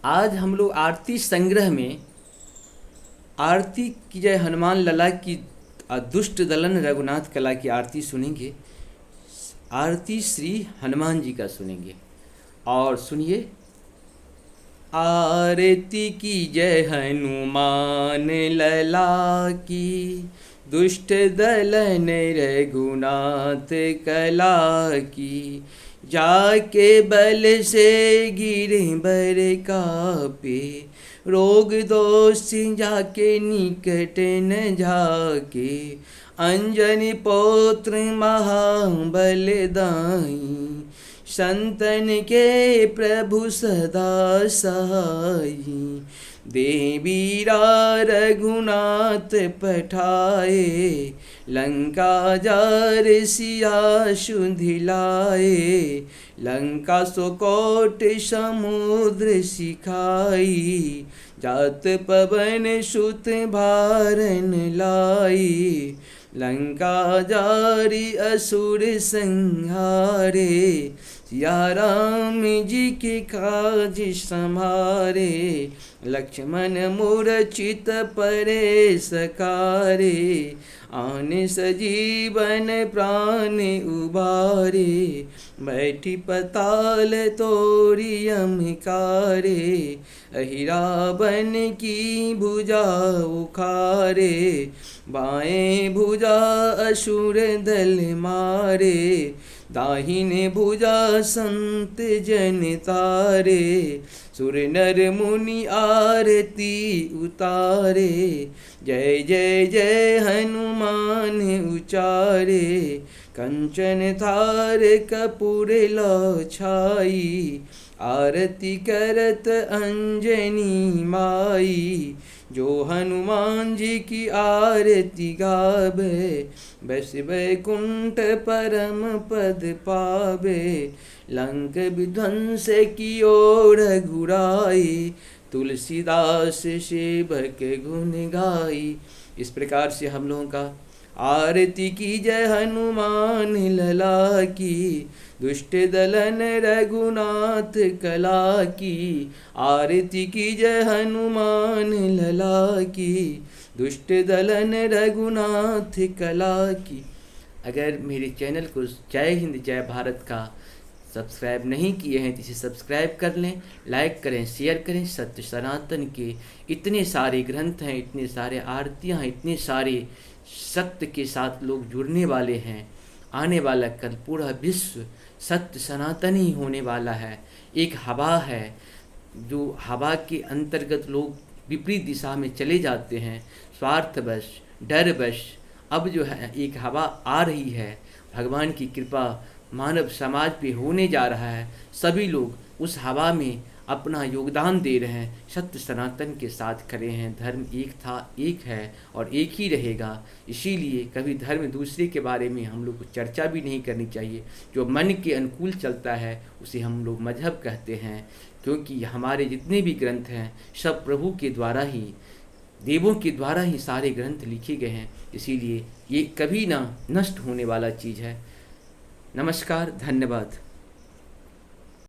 आज हम लोग आरती संग्रह में आरती की जय हनुमान लला की दुष्ट दलन रघुनाथ कला की आरती सुनेंगे। आरती श्री हनुमान जी का सुनेंगे और सुनिए। आरती की जय हनुमान लला की, दुष्ट दलन रघुनाथ कला की। जाके बल से गिरे बर कापे, रोग दोष जाके निकट न जाके। अंजनी पौत्र महाबलदाई, संतन के प्रभु सदा सहाई। देवीरा रघुनाथ पठाए, लंका जार सिया सुधिलाए। लंका सुकोट समुद्र सिखाई, जात पवन सुत भारन लाई। लंका जारी असुर संहारे, सिया राम जी के काज संभारे। लक्ष्मण मूर्छित परे सकारे, आन सजीवन प्राण उबारे। बैठी पताल तोरी अमकारे, अहि रावण की भुजा उखारे। बाएं भुजा असुर दल मारे, दाहिने भुजा संत जन तारे। सुर नर मुनि आरती उतारे, जय जय जय हनुमान उचारे। कंचन थार कपूर लो छाई, आरती करत अंजनी माई। जो हनुमान जी की आरती गावे, बस वैकुंठ परम पद पावे। लंक विध्वंस की ओर रघुराई, तुलसीदास सेवक गुण गाई। इस प्रकार से हम लोगों का आरती की जय हनुमान लला की, दुष्ट दलन रघुनाथ कला की। आरती की जय हनुमान लला की, दुष्ट दलन रघुनाथ कला की। अगर मेरे चैनल को जय हिंद जय भारत का सब्सक्राइब नहीं किए हैं तो इसे सब्सक्राइब कर लें, लाइक करें, शेयर करें। सत्य सनातन के इतने सारे ग्रंथ हैं, इतने सारे आरतियाँ हैं, इतने सारे सत्य के साथ लोग जुड़ने वाले हैं। आने वाला कल पूरा विश्व सत्य सनातन ही होने वाला है। एक हवा है, जो हवा के अंतर्गत लोग विपरीत दिशा में चले जाते हैं, स्वार्थवश डरवश। अब जो है एक हवा आ रही है, भगवान की कृपा मानव समाज पे होने जा रहा है। सभी लोग उस हवा में अपना योगदान दे रहे हैं, सत्य सनातन के साथ खड़े हैं। धर्म एक था, एक है और एक ही रहेगा। इसीलिए कभी धर्म दूसरे के बारे में हम लोग को चर्चा भी नहीं करनी चाहिए। जो मन के अनुकूल चलता है उसे हम लोग मजहब कहते हैं, क्योंकि हमारे जितने भी ग्रंथ हैं सब प्रभु के द्वारा ही, देवों के द्वारा ही सारे ग्रंथ लिखे गए हैं। इसीलिए ये कभी ना नष्ट होने वाला चीज़ है। नमस्कार, धन्यवाद।